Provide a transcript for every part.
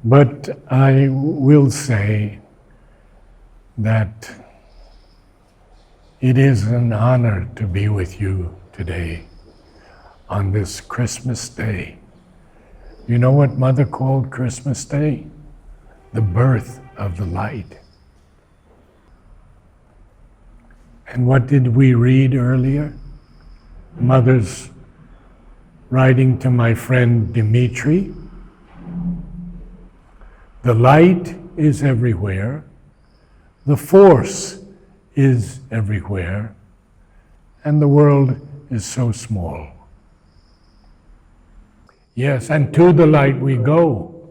But I will say that it is an honor to be with you today on this Christmas Day. You know what Mother called Christmas Day? The birth of the light. And what did we read earlier? Mother's writing to my friend Dimitri. The light is everywhere. The force is everywhere. And the world is so small. Yes, and to the light we go.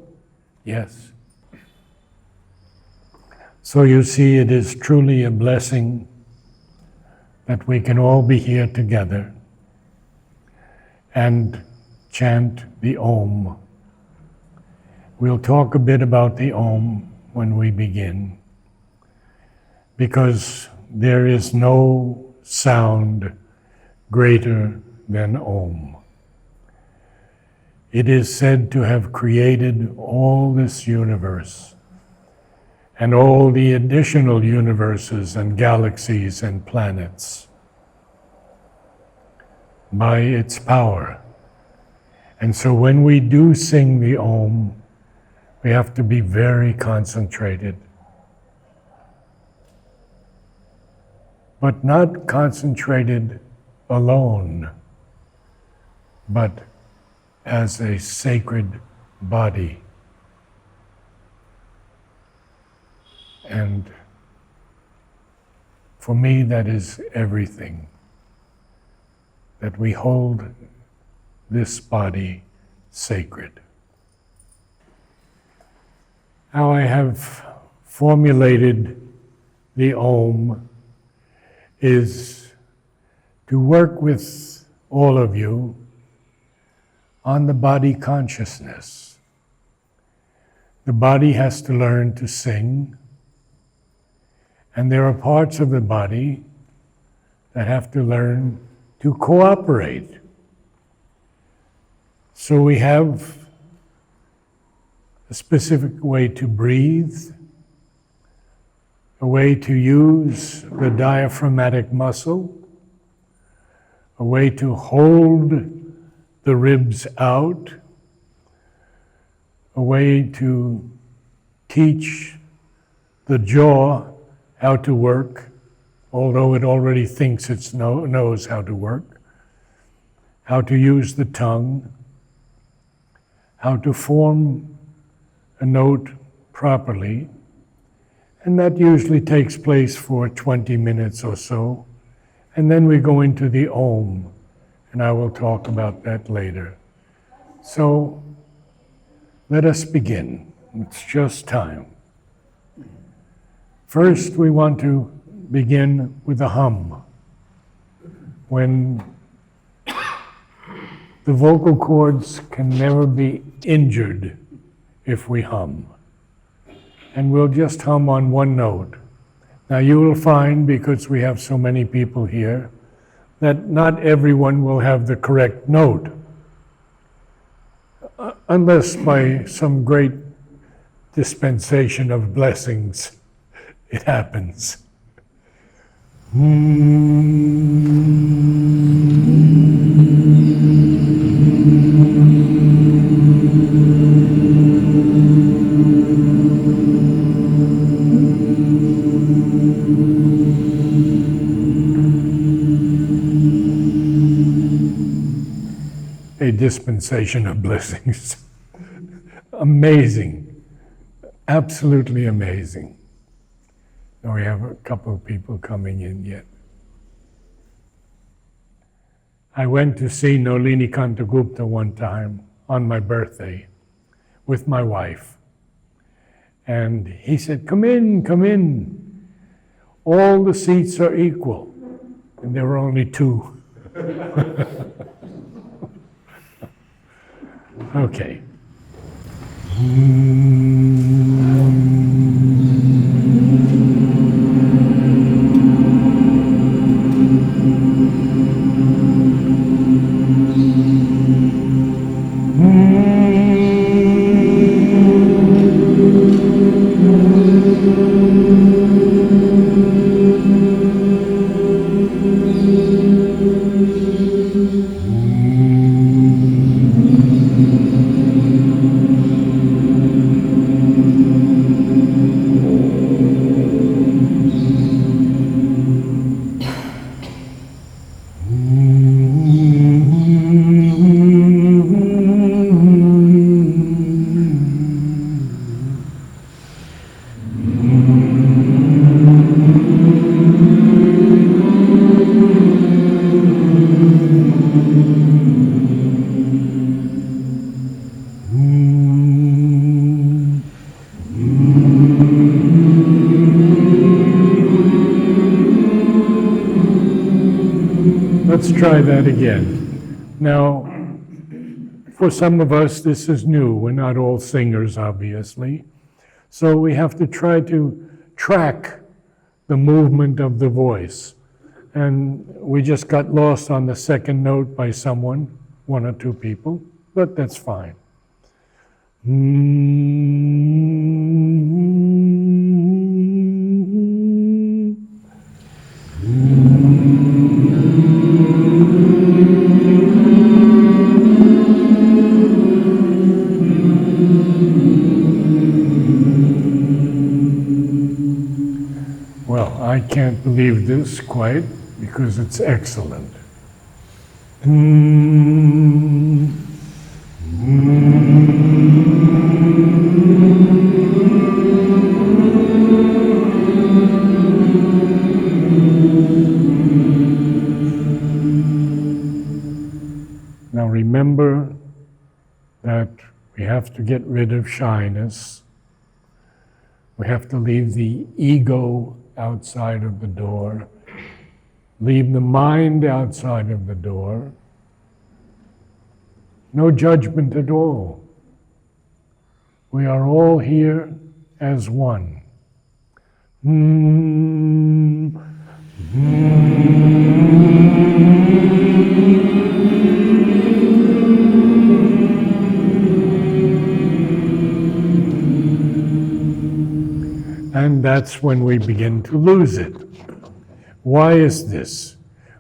Yes. So you see, it is truly a blessing that we can all be here together and chant the Om. We'll talk a bit about the Om when we begin, because there is no sound greater than Om. It is said to have created all this universe and all the additional universes and galaxies and planets by its power. And so when we do sing the Om, we have to be very concentrated. But not concentrated alone, but as a sacred body. And for me, that is everything. That we hold this body sacred. How I have formulated the Om is to work with all of you on the body consciousness. The body has to learn to sing, and there are parts of the body that have to learn to cooperate. So we have a specific way to breathe, a way to use the diaphragmatic muscle, a way to hold the ribs out, a way to teach the jaw how to work, although it already thinks it knows how to work, how to use the tongue, how to form a note properly, and that usually takes place for 20 minutes or so, and then we go into the Om, and I will talk about that later. So let us begin. It's just time. First, we want to begin with a hum. When the vocal cords can never be injured if we hum. And we'll just hum on one note. Now you will find, because we have so many people here, that not everyone will have the correct note, unless by some great dispensation of blessings it happens. A dispensation of blessings. Amazing. Absolutely amazing. Now we have a couple of people coming in yet. I went to see Nolini Kantagupta one time on my birthday with my wife. And he said, "Come in, come in. All the seats are equal." And there were only two. Okay. let's try that again. Now, for some of us, this is new. We're not all singers, obviously. So we have to try to track the movement of the voice. And we just got lost on the second note by someone, one or two people, but that's fine. Well, I can't believe this quite because it's excellent. Now remember that we have to get rid of shyness. We have to leave the ego outside of the door. Leave the mind outside of the door. No judgment at all. We are all here as one. And that's when we begin to lose it. Why is this?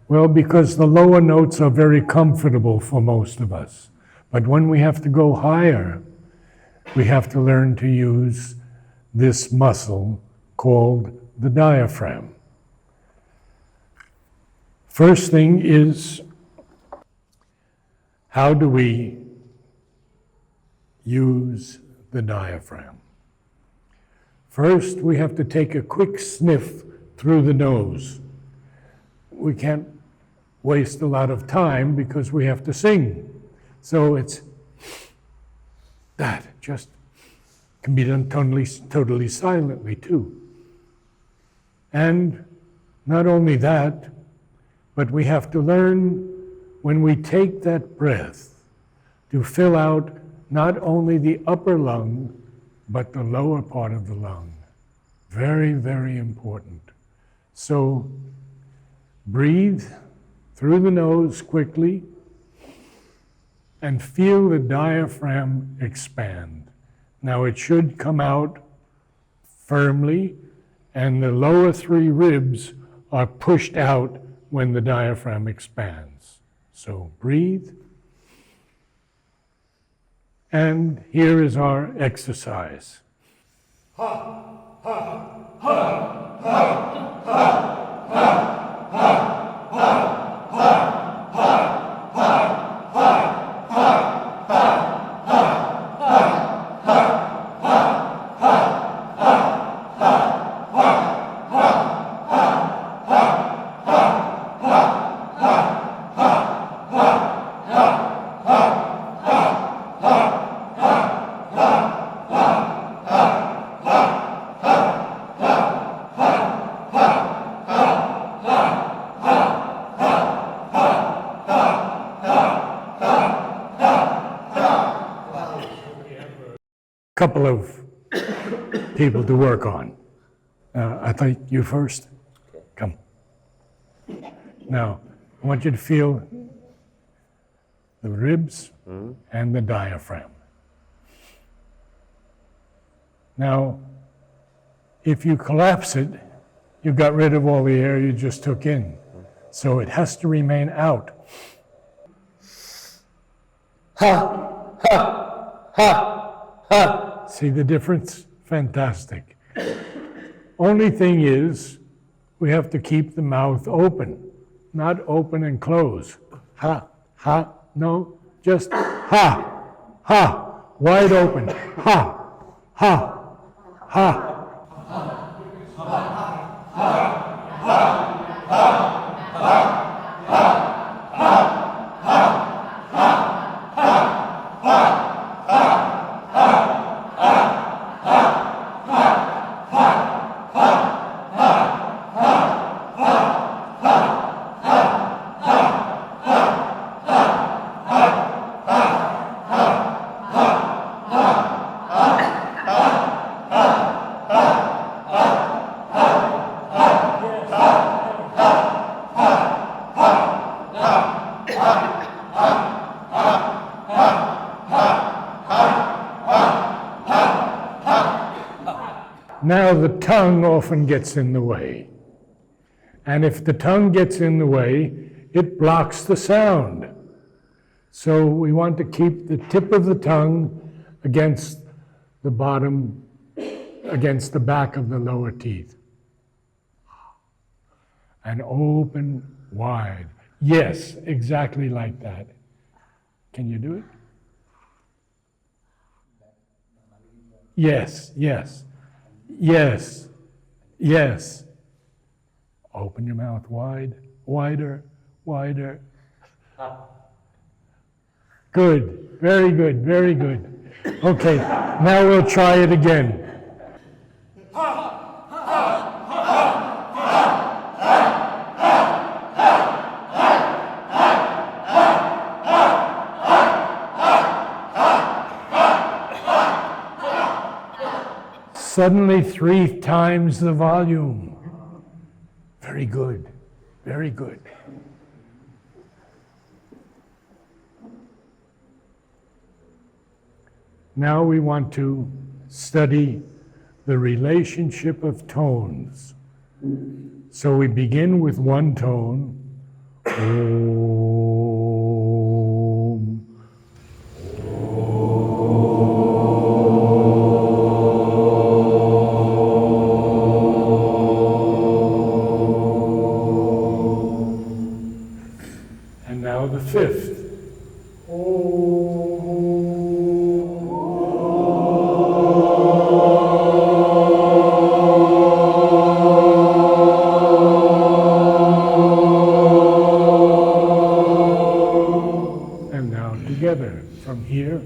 Well, because the lower notes are very comfortable for most of us. But when we have to go higher, we have to learn to use this muscle called the diaphragm. First thing is, how do we use the diaphragm? First, we have to take a quick sniff through the nose. We can't waste a lot of time because we have to sing. So it's that, just can be done totally silently too. And not only that, but we have to learn when we take that breath to fill out not only the upper lung, but the lower part of the lung. Very, very important. So breathe through the nose quickly and feel the diaphragm expand. Now it should come out firmly, and the lower three ribs are pushed out when the diaphragm expands. So breathe. And here is our exercise. Couple of people to work on. I think you first. Come. Now, I want you to feel the ribs and the diaphragm. Now, if you collapse it, you got rid of all the air you just took in. So it has to remain out. Ha, ha, ha, ha. See the difference? Fantastic. Only thing is, we have to keep the mouth open, not open and close. Ha, ha, no, just ha, ha, wide open. Ha, ha, ha. Now the tongue often gets in the way. And if the tongue gets in the way, it blocks the sound. So we want to keep the tip of the tongue against the bottom, against the back of the lower teeth. And open wide. Yes, exactly like that. Can you do it? Yes, yes, yes, yes. Open your mouth wide, wider, wider. Good, very good, very good. Okay, now we'll try it again. Suddenly 3 times the volume. Very good, very good. Now we want to study the relationship of tones. So we begin with one tone. Om. And now the 5th. Together from here.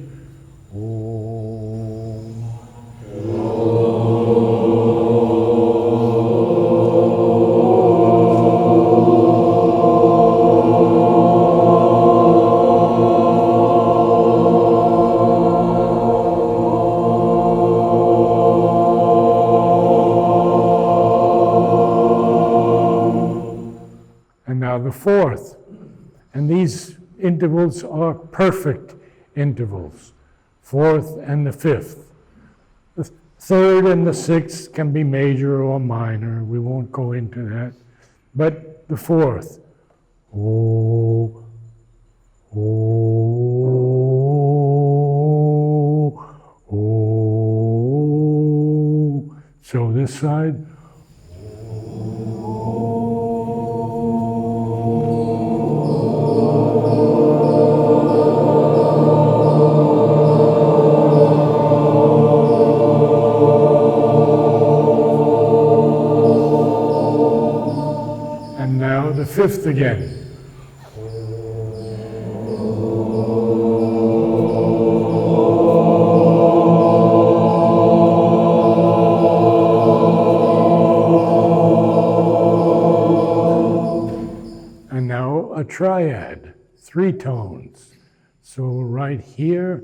And now the 4th. And these intervals are perfect intervals, 4th and the 5th. The 3rd and the 6th can be major or minor. We won't go into that. But the 4th. Oh, oh, oh. So this side. The 5th again. And now a triad, 3 tones. So right here,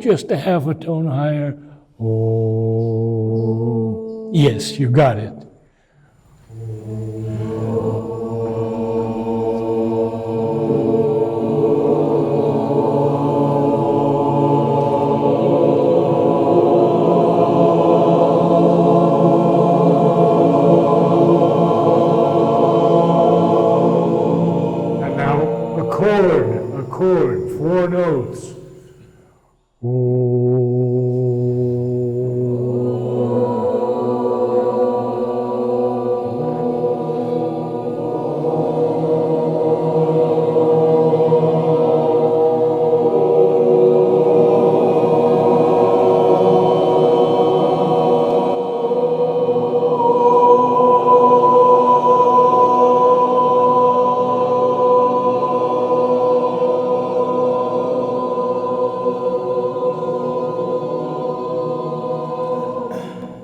just a half a tone higher. Oh, yes, you got it. And now a chord, 4 notes.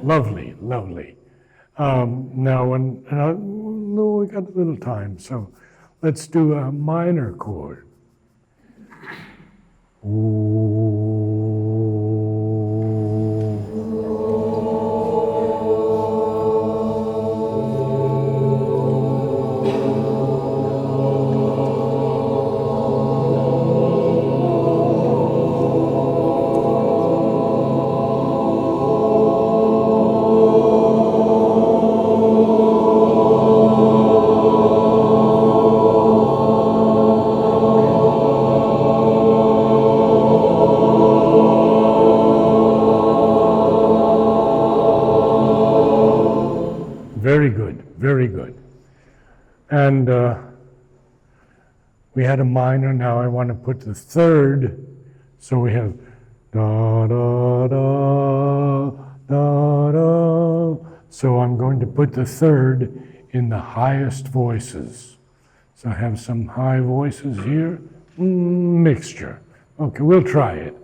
Lovely, lovely. Now, no, we got a little time, so let's do a minor chord. Very good, very good. And we had a minor, now I want to put the third, so we have da da da da da. So I'm going to put the third in the highest voices. So I have some high voices here, mixture. Okay, we'll try it.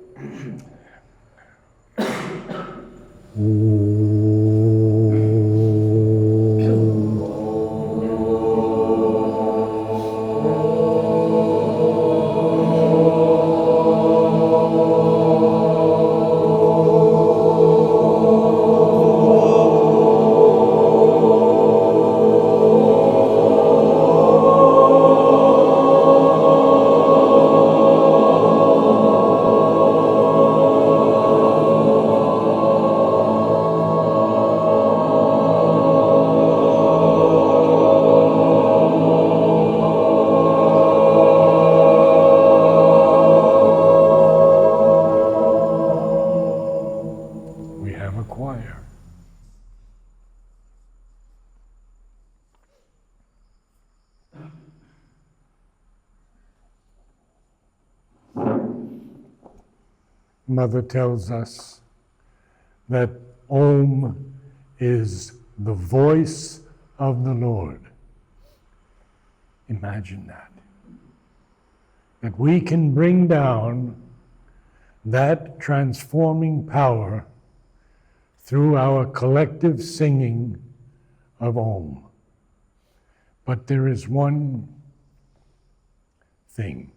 Mother tells us that Om is the voice of the Lord. Imagine that. That we can bring down that transforming power through our collective singing of Om. But there is one thing.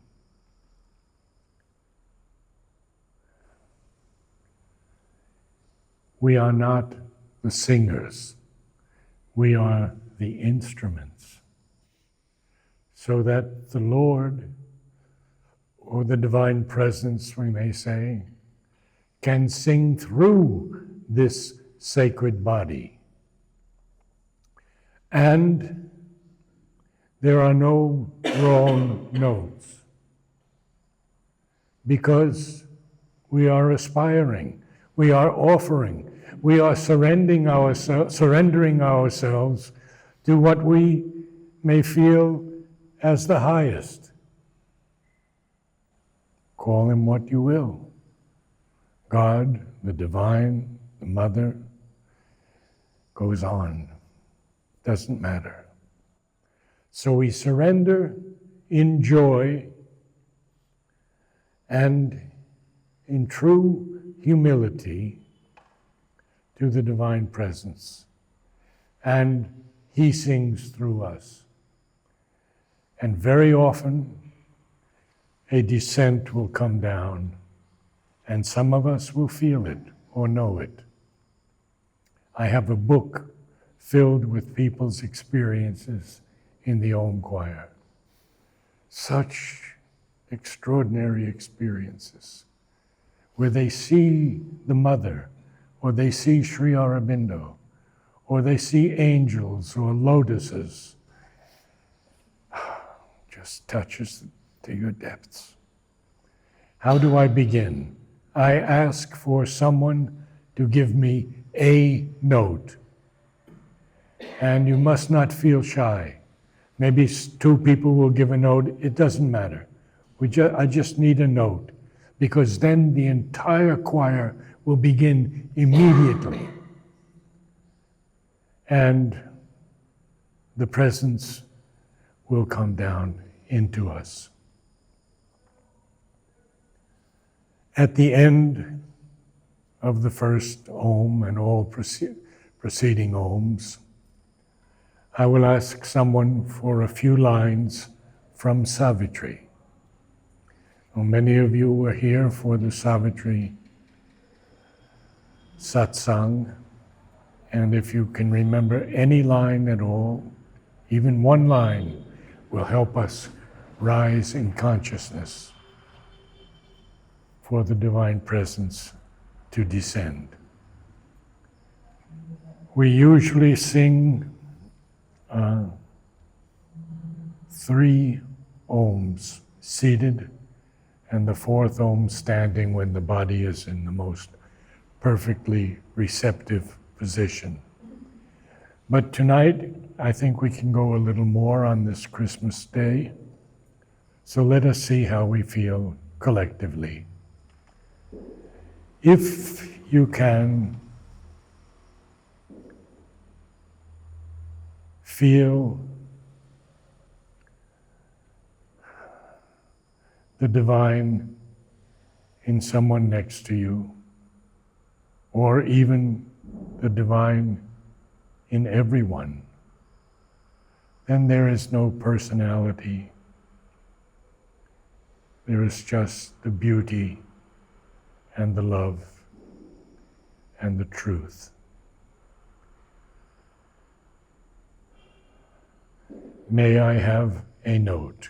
We are not the singers. We are the instruments. So that the Lord, or the Divine Presence, we may say, can sing through this sacred body. And there are no wrong notes, because we are aspiring, we are offering, we are surrendering ourselves to what we may feel as the highest. Call him what you will. God, the divine, the mother, goes on. Doesn't matter. So we surrender in joy and in true humility to the Divine Presence. And he sings through us. And very often, a descent will come down, and some of us will feel it or know it. I have a book filled with people's experiences in the Om Choir. Such extraordinary experiences, where they see the Mother, or they see Sri Aurobindo, or they see angels or lotuses. Just touches to your depths. How do I begin? I ask for someone to give me a note. And you must not feel shy. Maybe two people will give a note. It doesn't matter. I just need a note, because then the entire choir will begin immediately. And the presence will come down into us. At the end of the first Om and all preceding Oms, I will ask someone for a few lines from Savitri. Well, many of you were here for the Savitri satsang, and if you can remember any line at all, even one line will help us rise in consciousness for the Divine Presence to descend. We usually sing 3 Oms seated, and the 4th Om standing when the body is in the most perfectly receptive position. But tonight, I think we can go a little more on this Christmas day. So let us see how we feel collectively. If you can feel the divine in someone next to you, or even the divine in everyone, then there is no personality. There is just the beauty and the love and the truth. May I have a note?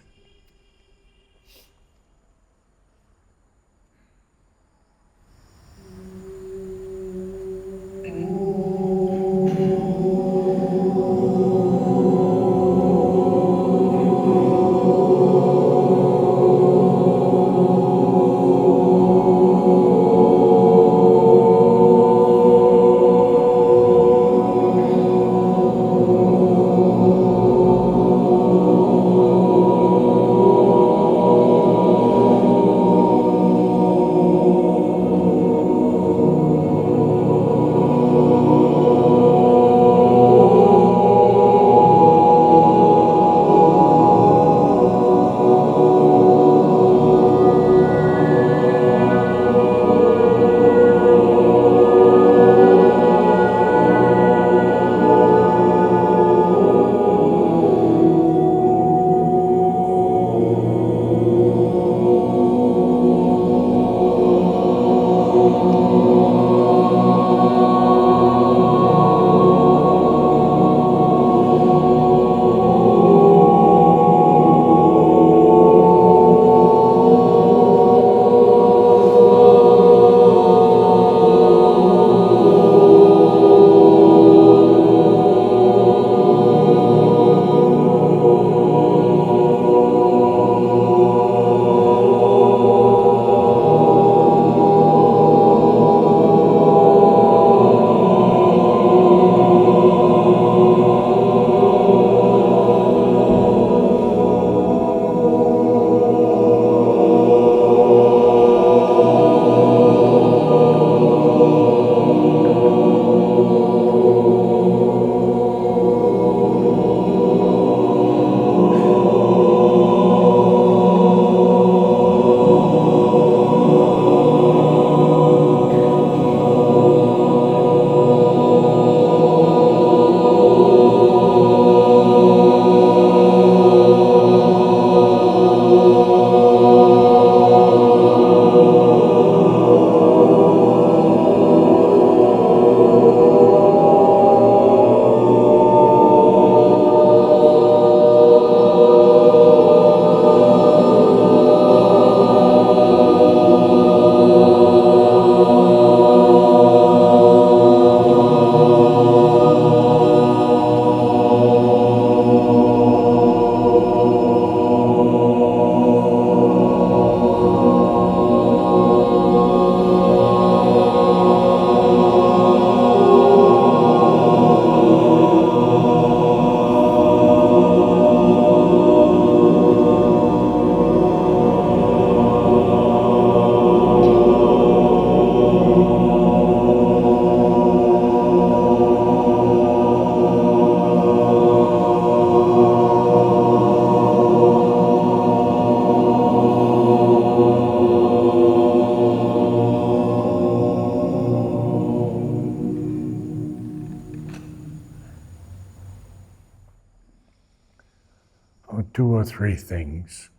two or three things.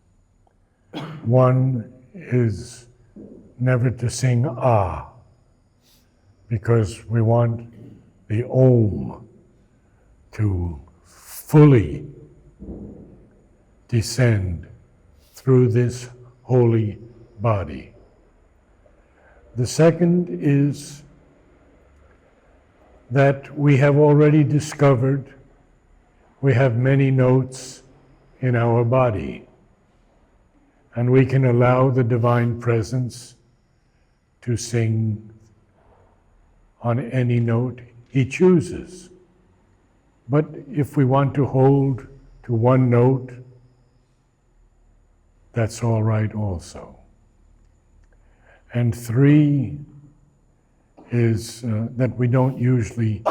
One is never to sing ah, because we want the Om to fully descend through this holy body. The second is that we have already discovered we have many notes in our body, and we can allow the Divine Presence to sing on any note He chooses. But if we want to hold to one note, that's all right also. And three is that we don't usually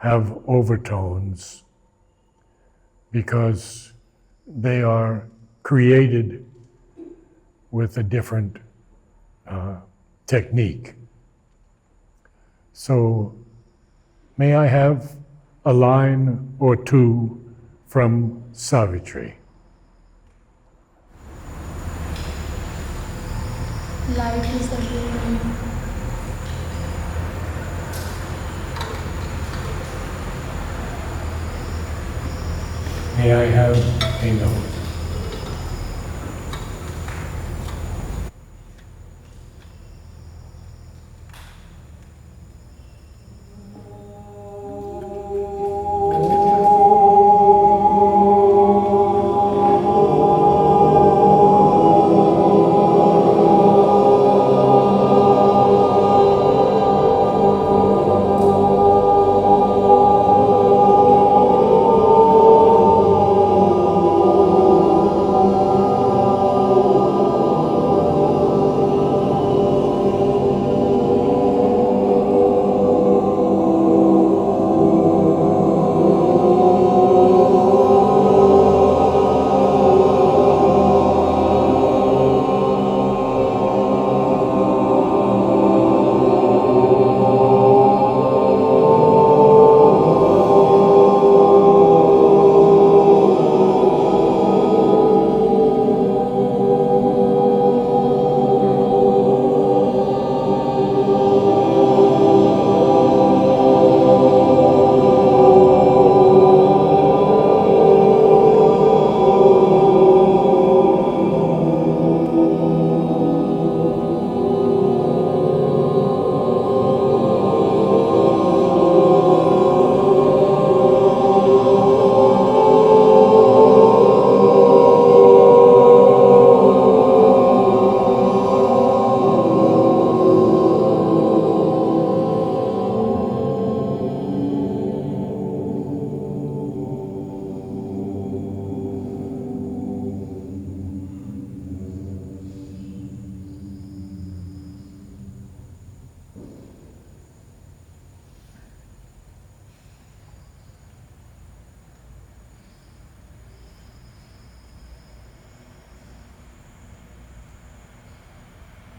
have overtones because they are created with a different technique. So may I have a line or two from Savitri? Light is the beginning. May I have a note?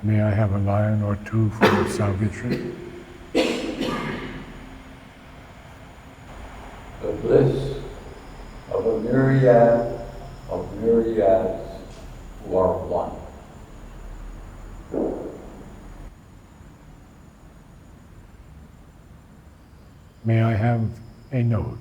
May I have a line or two from Savitri? The bliss of a myriad of myriads who are one. May I have a note?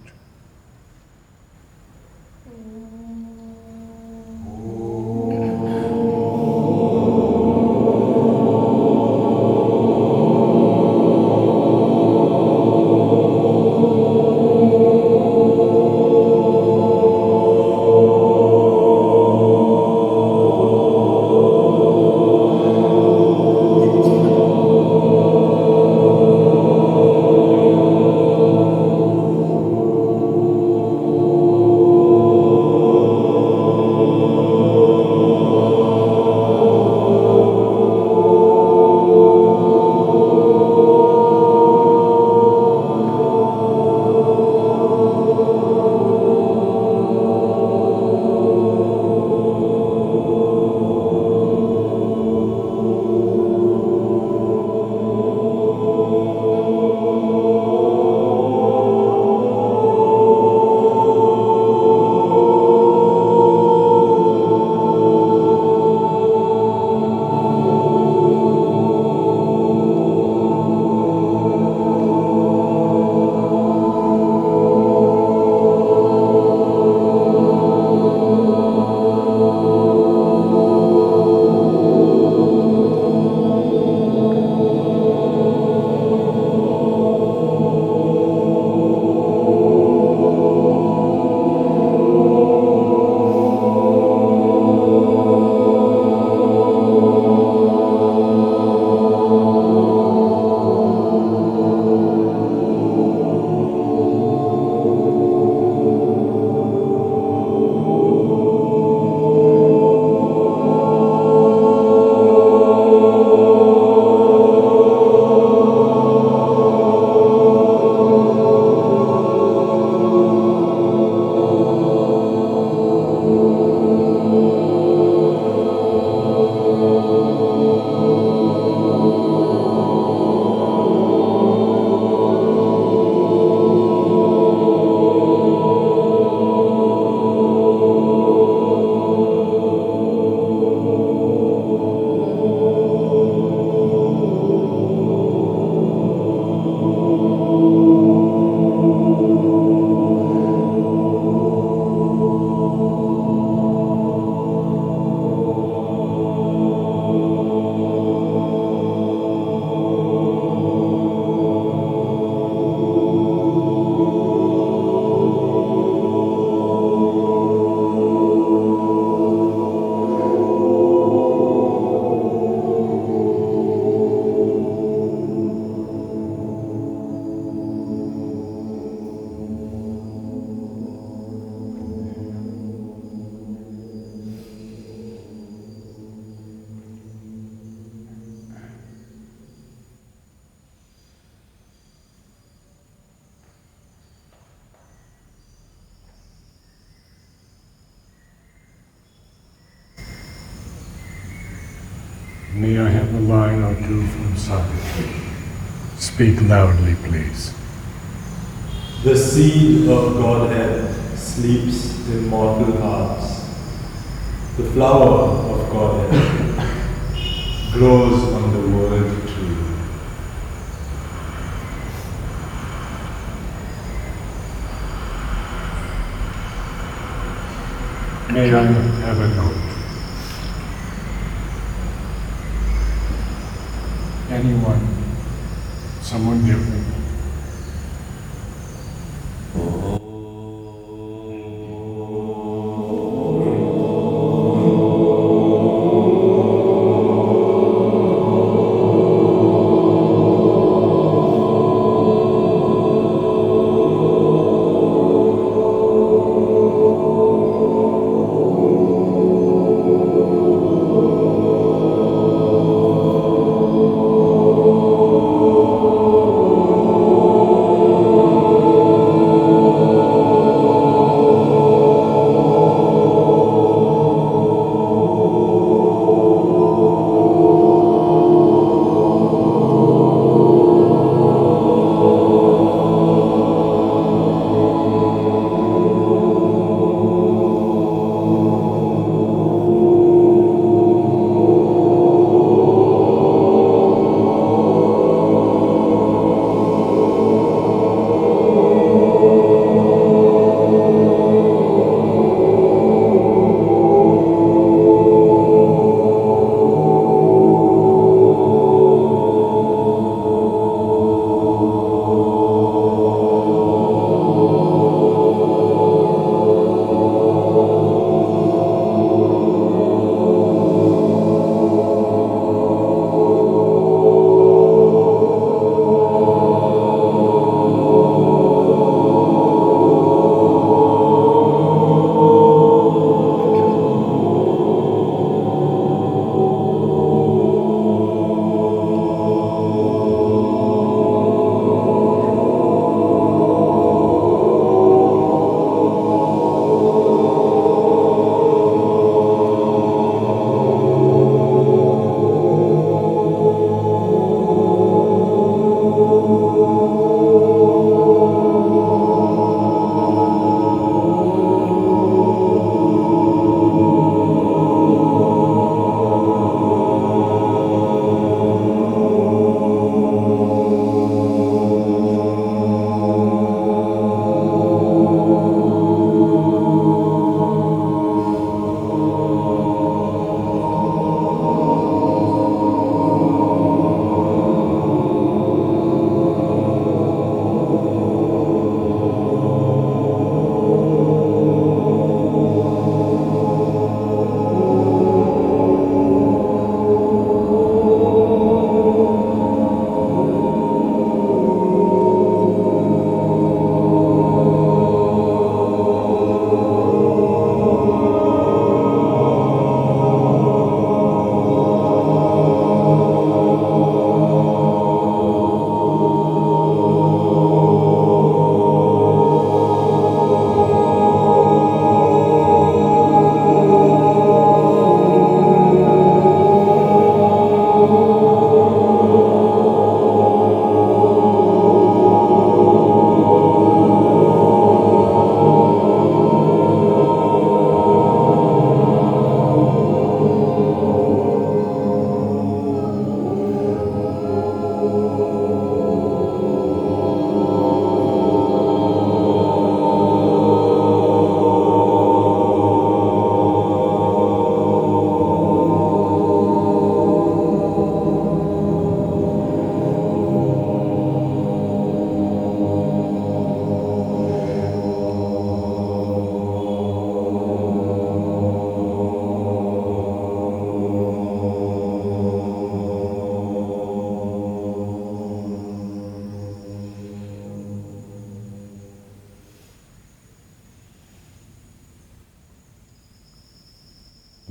May I have a line or two from Savitri? Speak loudly, please. The seed of Godhead sleeps in mortal hearts. The flower of Godhead grows on the word tree. May I have a note? Anyone? Someone different?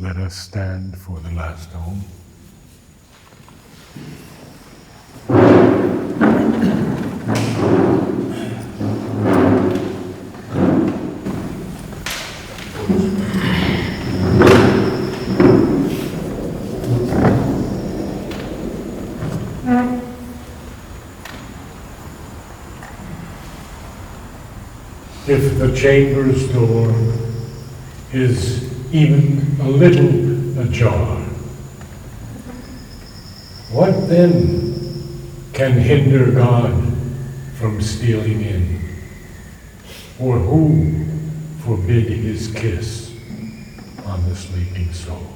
Let us stand for the last Om. if the chamber's door is even a little ajar, what then can hinder God from stealing in? Or who forbid his kiss on the sleeping soul?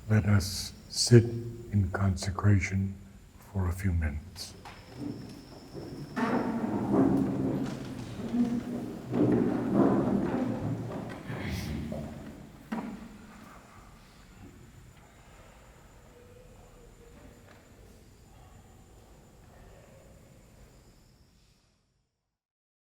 Let us sit in consecration for a few minutes.